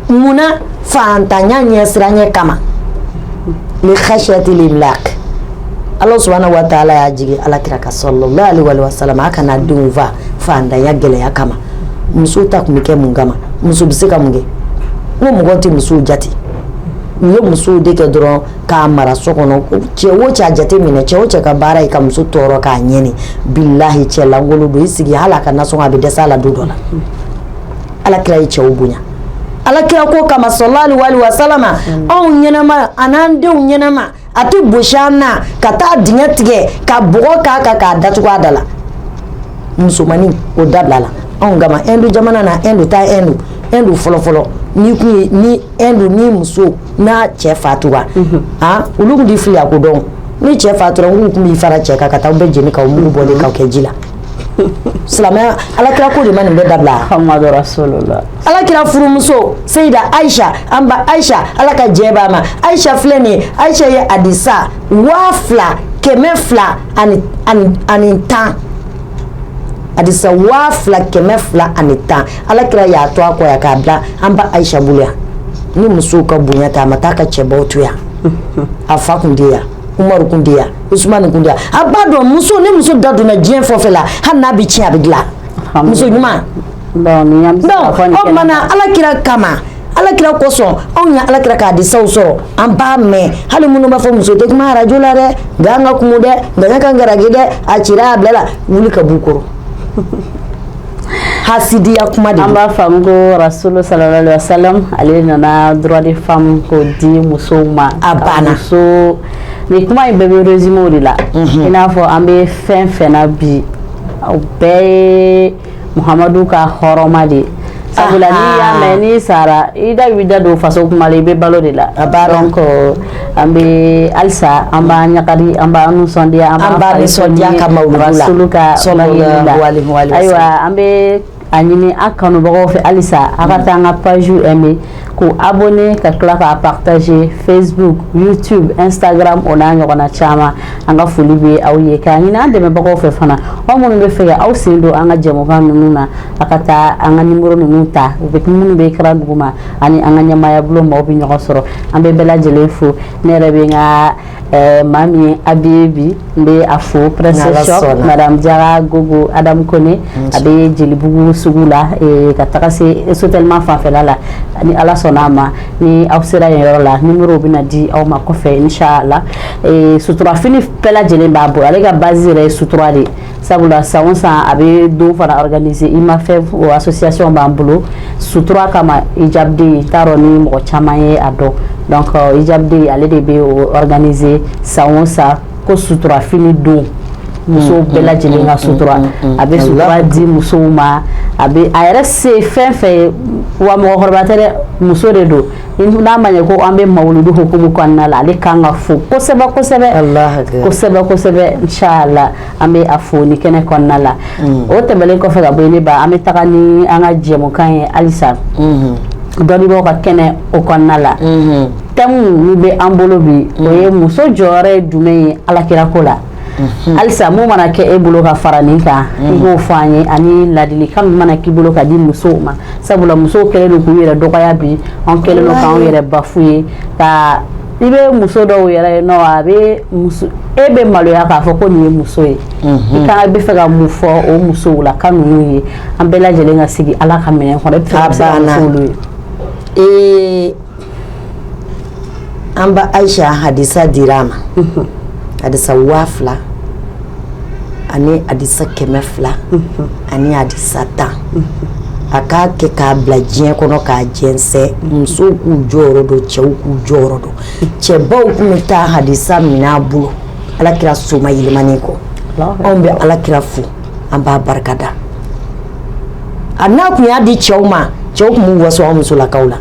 munna fahantanya ɲɛsiranɲɛ kama li khashiyatil imlaq Allah subhanahu wa ta'ala ya jigi alakira ka sallallahu alaihi wa sallam aka na dunva fanda ya gele ya kama muso ta kumike mungama muso bisika munge ngo mugoti muso jati ni muso de ke dron ka mara sokono che wo cha jati mine che wo cha ka bara ka muso toro ka nyeni billahi che langolo do isigi halaka na so ngabe desala dudola alakira yi che obunya alakira ko kama sallallahu alaihi wa sallama on nyenama anande nyenama ati bushana kata dinya tige ka bogo ka datugo adala musumani o dablala on gama endu jamana na endu ta endu folo ni endu ni muso na che fatuwa ulugu di fili akodon ni che fatura ngu kumbi fara che ka kata be jeni ka mu bode ka kejila salama alakira ko de man be dabla Muhammadu Rasulullah alakira furu muso Sayyida Aisha amba Aisha alaka jeba ma Aisha fleni Aisha ya adisa wafla kemefla anitan adisa wafla kemefla anitan alakira ya to akwa ya kabla amba Aisha bulia ni muso ka bunya ta mataka cheba otuya afa kundia Umar kundia Usman kundia abado muso ni muso dadu na jien fofela hanna bi chi abigla muso nyuma o mana alakira kama alakira koso onya alakira ka di sawso amba me hali munu ba fo muso te kuma rajula re ganga kumude ganga kangaragide achira blela wuli ka bukoro hasidiya kuma de amba fango Rasul sallallahu alaihi wasallam alina na droit des femmes ko di muso ma abana so ni kuma bebe résumé de la ina fo ambe fen na bi be Muhammadu ka horoma de sabula ni ya meni sara ida wida do faso kuma le be balo de la donc ambe alsa amba nyakari amba anu sondia amba sondia kama Rasuluka sallallahu alaihi wa sallam aywa ambe anyini akanu bago fe alisa akata nga page aimé ko abonné ka kla ka partager Facebook YouTube Instagram ona nyona chama anga fulibe awye ka nyina de me bago fe fana o mun be fe aw sindo anga jemo kan nuna akata anga numero nuta be mun be kra duguma ani anga nyama ya blo mo bi nyoko soro ambe bela jele fu ne rebe nga mami abibi be afo princess shop madame Diara Gogo Adam Kone abe jelibugu sugula kataka se sotelma fa fela la ni ala sonama ni awsira yoro la numero bina di aw ma ko fe inshallah sutura fini pela jele babo ale ga bazire sutura de sabula sawonsa abe do fara organiser ima fe o association bambulo sutura kama ijabdi taroni mo chamaye ado donc ijabdi ale de be organiser sawonsa ko sutura fini do muso bela jele nga sutura abe sutura di muso ma abe ayre se fenfe wa mo horbatere muso de do na manye ko ambe mawludu hukumu kanna la le kanga fu ko seba Allah ko seba inshallah ambe afoni kene konna la o tebele ko fa bo ni ba ame takani anga jemo kan alisa doni bo ka kene o konna la temu ni be ambolo bi o ye muso jore dume alakira ko la alisa mo mana ke e bolo ka farani ka ngo fanye ani ladili kam mana ki bolo ka di muso ma sabula muso kele no ku yere dokaya bi on kele no ka on yere bafuye ka ibe muso do yere no abe muso ebe malo ya ka foko ni muso e ka be fega mu fo o muso la kanu yi ambela jele nga sigi ala ka menen ko be fega amba Aisha hadisa dirama hadisa wafla ani hadisa kemefla ani hadisa ta aka ke ka blajien kono ka jense muso ku joro do chew ku joro do cheba ku mita hadisa minabu alakira suma yilmani ko ombe alakira fu amba barkada anaku ya di chewma chew mu waso muso la kaula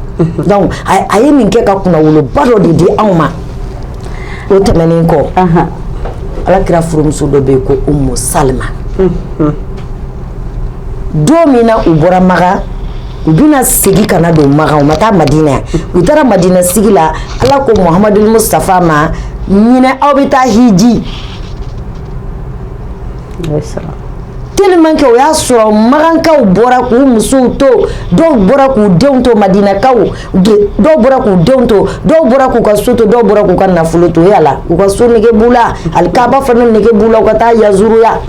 donc ayi min ke ka kuna wulo baro di awma o temeni ko alakira furu muso do be ko Ummu Salma domina ubora maga ubina sigi kana do maga mata Madina utara Madina sigila ala ko Muhammadul Mustafa ma nyine obita hiji tellement que o y'a sɔrɔ magankaw bɔra k'u musow to dɔw bɔra k'u denw to madinakaw dɔw bɔra k'u denw to dɔw bɔra k'u ka so to dɔw bɔra k'u ka nafolo to yala u ka so nege b'u la alikaba fana nege b'u la u ka taa yazuruya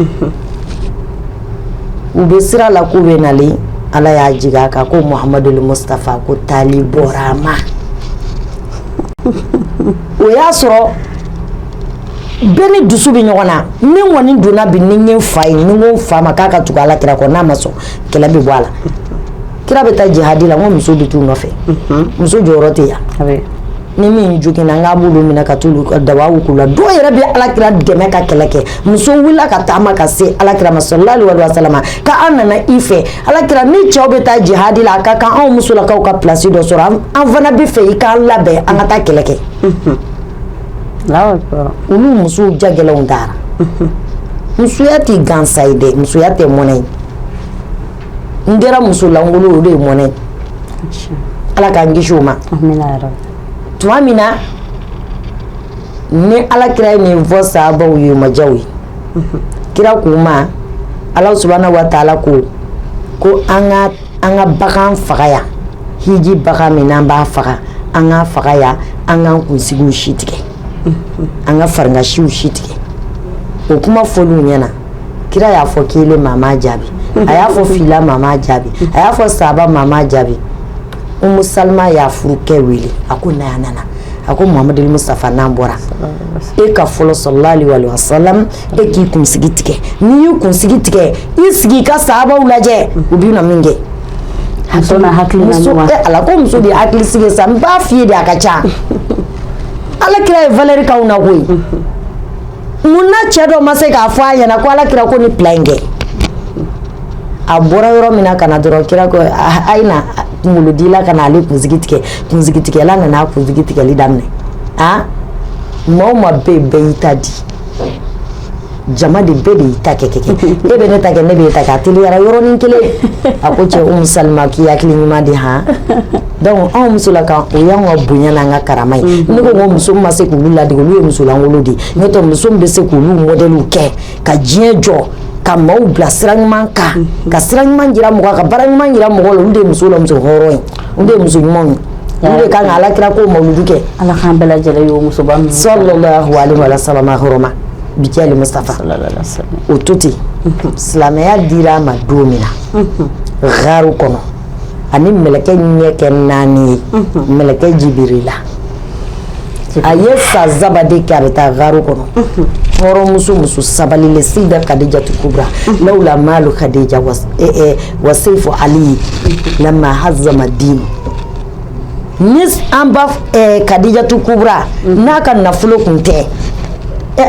u bɛ sira la k'u bɛ nalen ala y'a jigin a kan ko Muhamadul Mustafa ko taali bɔra a ma o y'a sɔrɔ bɛɛ ni dusu bɛ ɲɔgɔn na ni kɔni donna bi ni n fa ye ni n ko n fa ma k'a ka tugu ala kira kɔ n'a ma sɔn kɛlɛ bɛ bɔ a la kira bɛ taa jihadi la n ko muso bɛ t'u nɔfɛ muso jɔyɔrɔ tɛ yan ni min joginna n k'a b'olu minɛ ka t'olu ka dabaw k'u la dɔw yɛrɛ bɛ ala kira dɛmɛ ka kɛlɛ kɛ muso wulila ka taama ka se ala kira ma sallallahu alaihi wa sallam ka an nana i fɛ ala kira ni cɛw bɛ taa jihadi la a ka kan anw musolakaw ka place dɔ sɔrɔ an fana bɛ fɛ i k'an labɛn an ka taa kɛlɛ kɛ olu musow jagɛlɛnw taara musoya tɛ gansa ye dɛ musoya tɛ mɔnɛ ye n kɛra musolankolon o de ye mɔnɛ ye ala k'an kisi o ma tuma min na ni ala kira ye nin fɔ sahabaw ye majaw ye kira k'u ma ala subhanahu wa ta'ala ko an ka bagan faga yan hiji bagan min n'an b'a faga an ka faga yan an k'an kunsigiw si tigɛ an ka farigasiw si tigɛ o kuma fɔliw ɲɛna kira y'a fɔ kelen maa m'a jaabi a y'a fɔ fila maa m'a jaabi a y'a fɔ sahaba maa m'a jaabi Umu Salma y'a furukɛ wele a ko na yan nana a ko Muhamadul Mustafa n'an bɔra e ka fɔlɔ sallallahu alaihi wa sallam e k'i kunsigi tigɛ n'i y'i kunsigi tigɛ i sigi ka sahabaw lajɛ u bɛ na min kɛ ala ko muso de hakili sigi sa n b'a f'i ye de a ka ca ala kira ye valeur k'aw na koyi mun na cɛ dɔ ma se k'a fɔ a ɲɛna ko ala kira ko ni plan kɛ a bɔra yɔrɔ min na ka na dɔrɔn kira ko a ye na kunkolodila ka na ale kunsigi tigɛ kunsigi tigɛla nana a kunsigi tigɛli daminɛ maa o maa bɛɛ ye bɛɛ y'i ta di jama de bɛɛ de y'i ta kɛ e bɛ ne ta kɛ ne bɛ e ta kɛ a teliyara yɔrɔnin kelen a ko cɛ Umu Salima k'i hakili ɲuman di donc anw musolaka o y'anw ka bonya n'an ka karama ye ne ko n ko muso ma se k'olu ladege olu ye musolankolon de ye n'o tɛ muso min bɛ se k'olu modèle kɛ ka diɲɛ jɔ ka maaw bila sira ɲuman kan ka sira ɲuman jira mɔgɔ ka baara ɲuman jira mɔgɔ la olu de ye muso la muso hɔrɔn ye olu de ye muso ɲumanw ye olu de kan ka ala kira ko mawludu kɛ ala k'an bɛɛ lajɛlen y'o musoba ninnu sallallahu alaihi wa sallam hɔrɔma bi jɛli Mustafa o to ten silamɛya dira a ma don min na gaaru kɔnɔ ani mɛlɛkɛ ɲɛ kɛ 4 ye mɛlɛkɛ Jibirila a ye san 3 de kɛ a bɛ taa gaaru kɔnɔ hɔrɔnmuso muso sabalilen Sida Kadijatu Kubra lawla malu Kadija wa seifu Ali lamma hazzama din ni an ba Kadijatu Kubra n'a ka nafolo kun tɛ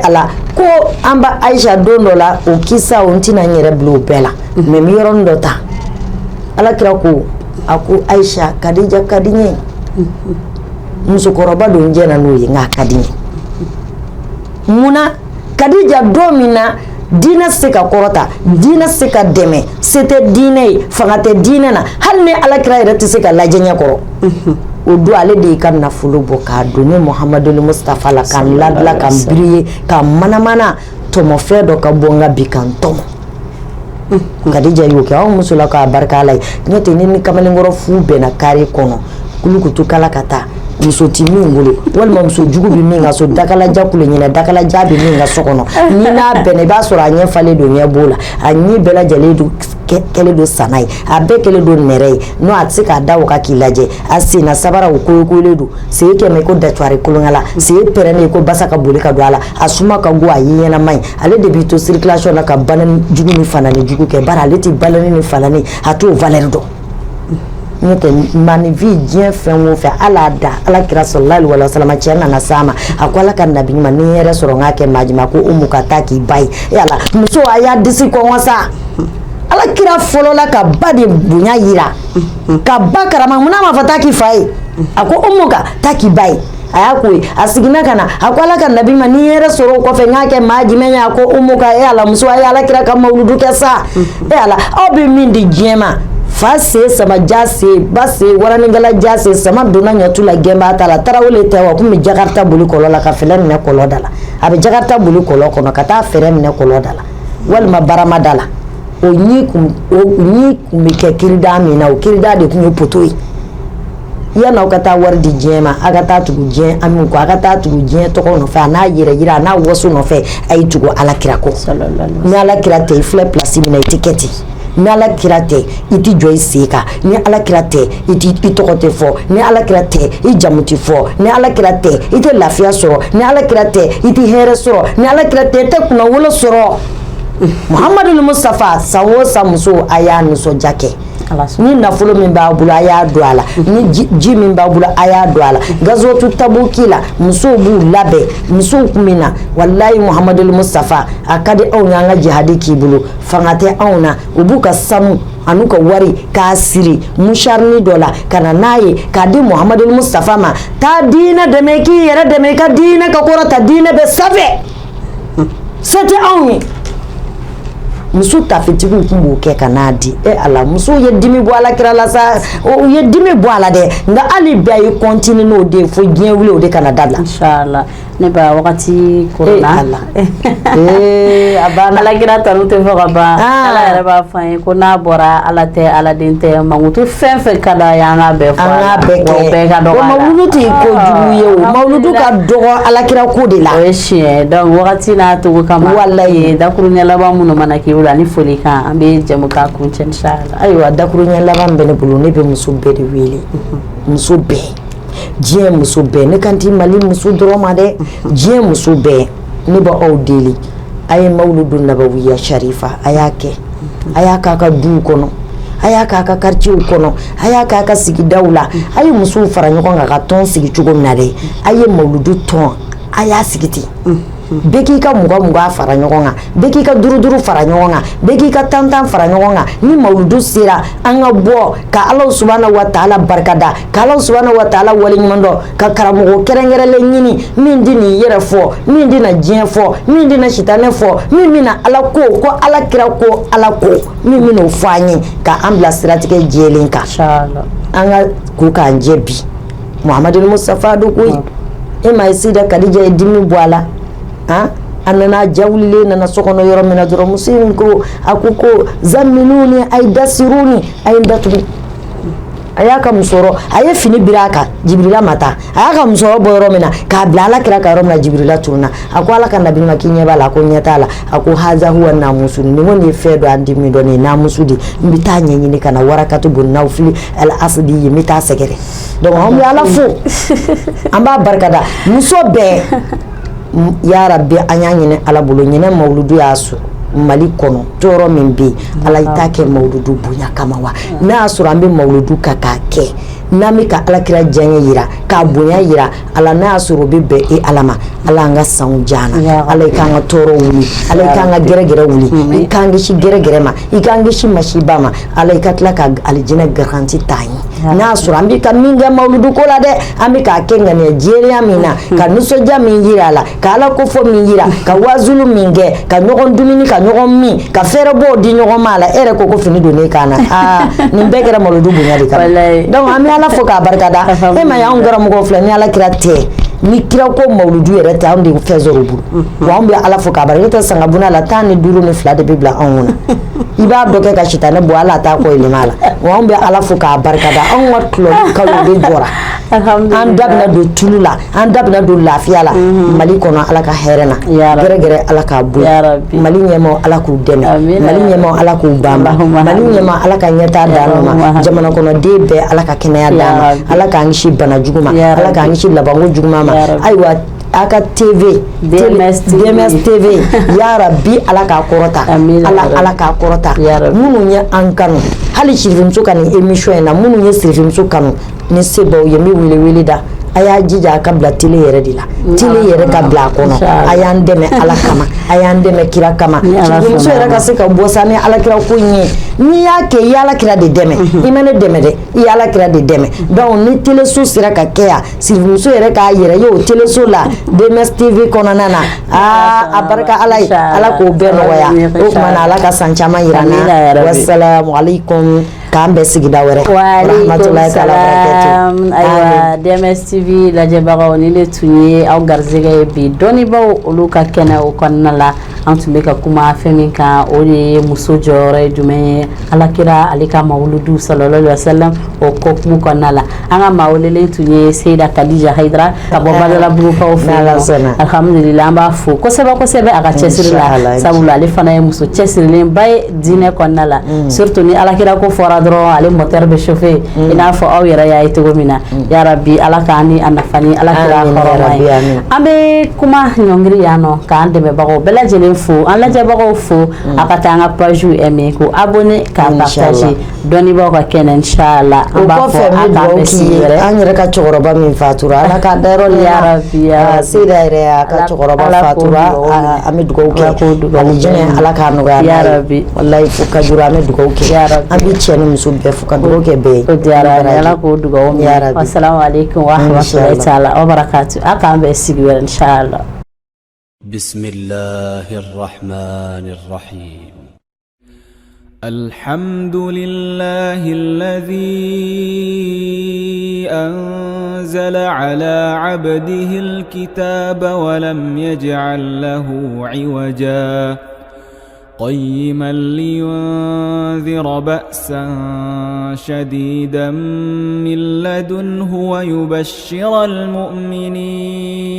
ala ko an ba Aisha don dɔ la o kisa o tɛna n yɛrɛ bila o bɛɛ la mais mi yɔrɔnin dɔ ta ala kira ko a ko Aisha Kadija ka di n ye musokɔrɔba don jɛna n'o ye nka ka di n ye munna Kadija don min na diinɛ se ka kɔrɔta diinɛ se ka dɛmɛ se tɛ diinɛ ye fanga tɛ diinɛ na hali ni ala kira yɛrɛ tɛ se ka lajɛ ɲɛ kɔrɔ o don ale de y'i ka nafolo bɔ k'a don ne Muhamadul Mustafa la k'an ladila k'an biriye k'an manamana tɔmɔfɛn dɔ ka bɔ n ka bi k'an tɔmɔ Kadija y'o kɛ anw muso la k'a barika ala ye n'o tɛ ni kamalenkɔrɔ fu bɛnna kari kɔnɔ kulukutu kala ka taa muso ti min bolo walima muso jugu bɛ min ka so dakalaja kule ɲinɛ dakalaja bɛ min ka so kɔnɔ ni n'a bɛnna i b'a sɔrɔ a ɲɛ falen don ɲɛ b'o la a ɲɛ bɛɛ lajɛlen don kɛlen don sana ye a bɛɛ kɛlen don nɛrɛ ye n'o a tɛ se k'a da o kan k'i lajɛ a senna sabara o koyokolen don sen kɛmɛ ko datuwari kolonkɛ la sen pɛrɛnnen ko basa ka boli ka don a la a suma ka go a ye ɲɛnama ye ale de b'i to circulation na ka balani jugu ni fanani jugu kɛ bari ale tɛ balani ni falani a t'o valeur dɔn n'o tɛ maninfin diɲɛ fɛn o fɛn ala da ala kira sallallahu alaihi wa sallam cɛ nana s'a ma a ko ala ka nabi ɲuman ni yɛrɛ sɔrɔ n k'a kɛ maa jumɛn ko Umu ka taa k'i ba ye yala muso a y'a disi kɔngɔ sa ala kira fɔlɔ la ka ba de bonya yira ka ba karama mun n'a ma fɔ taa k'i fa ye a ko Umu ka taa k'i ba ye a y'a ko ye a seginna ka na a ko ala ka nabi ɲuman ni yɛrɛ sɔrɔ o kɔfɛ n k'a kɛ maa jumɛn ye a ko Umu ka ala muso a ye ala kira ka mawludu kɛ sa ala aw bɛ min di diɲɛ ma fa se sama ja se ba se waranikala ja se sama donna ɲɛtu la gɛnbaa ta la tarawele tɛ wa kun bɛ jakarta boli kɔlɔ la ka fɛlɛ minɛ kɔlɔ da la a bɛ jakarta boli kɔlɔ kɔnɔ ka taa fɛrɛ minɛ kɔlɔ da la walima barama da la o ɲi kun bɛ kɛ kirida min na o kirida de kun ye poto ye yan'aw ka taa wari di diɲɛ ma a ka taa tugu diɲɛ Ami ko a ka taa tugu diɲɛ tɔgɔ nɔfɛ a n'a yɛrɛ yira a n'a waso nɔfɛ a ye tugu Alakira kɔ ni Alakira tɛ i filɛ place min na i tɛ kɛ ten ni Alakira tɛ i tɛ jɔ i sen kan ni Alakira tɛ i tɔgɔ tɛ fɔ ni Alakira tɛ i jamu tɛ fɔ ni Alakira tɛ i tɛ lafiya sɔrɔ ni Alakira tɛ i tɛ hɛrɛ sɔrɔ ni Alakira tɛ i tɛ kunnawolo sɔrɔ Muhamadu Mustafa san o san muso a y'a nisɔndiya kɛ ni nafolo min b'a bolo a y'a don a la ni ji min b'a bolo a y'a don a la gazwatu Tabuki la musow b'u labɛn musow kun bɛ na walayi Muhamadu Mustafa a ka di anw y'an ka jihadi k'i bolo fanga tɛ anw na u b'u ka sanu an'u ka wari k'a siri musharini dɔ la ka na n'a ye k'a di Muhamadu Mustafa ma taa diinɛ dɛmɛ i k'i yɛrɛ dɛmɛ i ka diinɛ ka kɔrɔta diinɛ bɛ sanfɛ se tɛ anw ye muso tafetigiw kun b'o kɛ ka n'a di ala muso ye dimi bɔ Alakira la sa o ye dimi bɔ a la dɛ nka hali bi a ye continuer n'o de fo diɲɛ wili o de kana dabila inshallah ne ba wagati korona a banna Alakira tanu tɛ fɔ ka ban Ala yɛrɛ b'a fɔ an ye ko n'a bɔra Ala tɛ Ala den tɛ mankutu fɛn fɛn ka d'a ye an k'a bɛɛ fɔ an k'a bɛɛ kɛ o mawuludu tɛ kojugu ye o mawuludu ka dɔgɔ Alakira ko de la o ye tiɲɛ donc wagati n'a togo kama walayi dakuruɲɛ laban minnu mana k'i bolo ani foli kan an bɛ jɛmu k'a kuncɛ inshallah ayiwa dakuruɲɛ laban bɛ ne bolo ne bɛ muso bɛɛ de wele muso bɛɛ diɲɛ muso bɛɛ ne kan tɛ Mali muso dɔrɔn ma dɛ diɲɛ muso bɛɛ ne bɛ aw deli a ye mawuludu nabawiya sharifa a y'a kɛ a y'a k'a ka duw kɔnɔ a y'a k'a ka quartier kɔnɔ a y'a k'a ka sigidaw la a ye musow fara ɲɔgɔn kan ka tɔn sigi cogo min na dɛ a ye mawuludu tɔn a y'a sigi ten bɛɛ k'i ka 20 fara ɲɔgɔn kan bɛɛ k'i ka 5 fara ɲɔgɔn kan bɛɛ k'i ka 10 fara ɲɔgɔn kan ni mawuludu sera an ka bɔ ka Ala subhanahu wa ta'ala barikada ka Ala subhanahu wa ta'ala waleɲuman dɔn ka karamɔgɔ kɛrɛnkɛrɛnlen ɲini min di nin yɛrɛ fɔ min di na diɲɛ fɔ min di na sitanɛ fɔ min bɛna Ala ko Alakira ko Ala ko min bɛna o fɔ an ye ka an bila siratigɛ jɛlen kan inshallah an ka ko k'an jɛ bi Muhamadu Mustafa do koyi e ma Sida Kadija ye dimi bɔ a la a nana jawulilen nana sokɔnɔ yɔrɔ min na dɔrɔn muso in ko a ko zamiluni ay dasiruni ay datugu a y'a ka musɔrɔ a ye fini biri a kan Jibirila ma taa a y'a ka musɔrɔ bɔ yɔrɔ min na k'a bila Alakira ka yɔrɔ min na Jibirila tununa a ko Ala ka nabi ma k'i ɲɛ b'a la a ko ɲɛ t'a la a ko haza huwa namusu nin ko nin ye fɛn dɔ an dimi dɔ nin ye namusu de n bɛ taa ɲɛɲini ka na Warakatu bun Nawfili al Asadi ye n bɛ taa sɛgɛrɛ donc an bɛ Ala fo an b'a barikada muso bɛɛ ya rabbi an y'a ɲini Ala bolo ɲinɛ mawuludu y'a sɔrɔ Mali kɔnɔ tɔɔrɔ min bɛ yen Ala i t'a kɛ mawuludu bonya kama wa n'a y'a sɔrɔ an bɛ mawuludu kan k'a kɛ n'an bɛ ka Alakira diyaɲɛ yira k'a bonya yira Ala n'a y'a sɔrɔ o bɛ bɛn e Ala ma Ala an ka sanw diya an na Ala i k'an ka tɔɔrɔ wuli Ala i k'an ka gɛrɛgɛrɛ wuli i k'an kisi gɛrɛgɛrɛ ma i k'an kisi masiba ma Ala i ka tila ka alijinɛ garanti ta an ye n'a y'a sɔrɔ an bɛ ka min kɛ mawuludu ko la dɛ an bɛ k'a kɛ ŋaniya jɛlenya min na ka nisɔndiya min yira a la ka Ala kofɔ min yira ka wazulu min kɛ ka ɲɔgɔn dumuni ka ɲɔgɔn min ka fɛrɛbɔw di ɲɔgɔn ma a la e yɛrɛ ko fini don ne kan na nin bɛɛ kɛra mawuludu bonya de kama donc an bɛ Ala fo k'a barikada e ma ye anw karamɔgɔw filɛ ni Alakira tɛ ni kira ko mawuludu yɛrɛ tɛ anw de fɛn sɔrɔ o bolo wa anw bɛ Ala fo k'a barika n'o tɛ sangabuna la 10 ni 5 ni 2 de bɛ bila anw kunna i b'a dɔ kɛ ka sitanɛ bɔ Ala t'a kɔ yɛlɛma a la wa anw bɛ Ala fo k'a barikada anw ka tulolu kalo de jɔra an da bɛna don tulu la an da bɛna don lafiya la Mali kɔnɔ Ala ka hɛrɛ na gɛrɛgɛrɛ Ala k'a bɔ Mali ɲɛmaaw Ala k'u dɛmɛ Mali ɲɛmaaw Ala k'u banba Mali ɲɛmaa Ala ka ɲɛtaa d'an ma jamana kɔnɔden bɛɛ Ala ka kɛnɛya d'an ma Ala k'an kisi bana juguman Ala k'an kisi labanko juguman ma ayiwa a ka TV DMS TV ya rabbi Ala k'a kɔrɔta Ala k'a kɔrɔta minnu ye an kanu hali sirimuso ka nin émission in na minnu ye sirimuso kanu ni se b'aw ye n bɛ wele da a y'a jija a ka bila télé yɛrɛ de la télé yɛrɛ ka bila a kɔnɔ a y'an dɛmɛ Ala kama a y'an dɛmɛ kira kama sirimuso yɛrɛ ka se ka bɔ sa ni Alakira ko in ye n'i y'a kɛ i ye Alakira de dɛmɛ i ma ne dɛmɛ dɛ i ye Alakira de dɛmɛ donc ni téléso sera ka kɛ yan sirimuso yɛrɛ k'a yɛrɛ ye o téléso la DMS TV kɔnɔna na a barika Ala ye Ala k'o bɛɛ nɔgɔya o tuma na Ala ka san caman yira n na wasalamu alaikum k'an bɛɛ sigida wɛrɛ waalaikum salam ayiwa DMS TV lajɛbagaw ni ne tun ye aw garisɛgɛ ye bi dɔnnibaaw olu ka kɛnɛ o kɔnɔna la an tun bɛ ka kuma fɛn min kan o de ye muso jɔyɔrɔ ye jumɛn ye alakira ale ka mawuludu sallallahu alaihi wasallam o kokumu kɔnɔna la an ka maa welelen tun ye Seyida Kadija Hayidara ka bɔ Badalabugukaw fɛ alhamdulillah an b'a fo kosɛbɛ kosɛbɛ a ka cɛsiri la sabula ale fana ye muso cɛsirilenba ye diinɛ kɔnɔna la surtout ni alakira ko fɔra dɔrɔn ale moteur bɛ chauffer i n'a fɔ aw yɛrɛ y'a ye cogo min na ya rabbi ala k'an ni a nafa ni alakira hɔrɔma ye an bɛ kuma ɲɔngiri yan nɔ k'an dɛmɛbagaw bɛɛ lajɛlen fo an lajɛbagaw fo a ka taa an ka page aimer ko abonner k'a partager dɔnnibaaw ka kɛnɛ inchallah an b'a fɔ a k'an bɛ sigi wɛrɛ an yɛrɛ ka cɛkɔrɔba min fatura ala ka dayɔrɔ ni ya rabbi Seyida yɛrɛ a ka cɛkɔrɔba fatura an bɛ dugawu kɛ alijinɛ ala k'a nɔgɔya ya rabbi wallahi fo ka juru an bɛ dugawu kɛ ya rabbi an bɛ cɛ ni muso bɛɛ fo ka dugawu kɛ bɛɛ o diyara n ye ala k'o dugawu minɛ ya rabbi assalamu alaikum wa rahmatullahi ta'ala wa barakatuh a k'an bɛ sigi wɛrɛ inchallah بسم الله الرحمن الرحيم الحمد لله الذي أنزل على عبده الكتاب ولم يجعل له عوجا قيما لينذر بأسا شديدا من لدنه ويبشر المؤمنين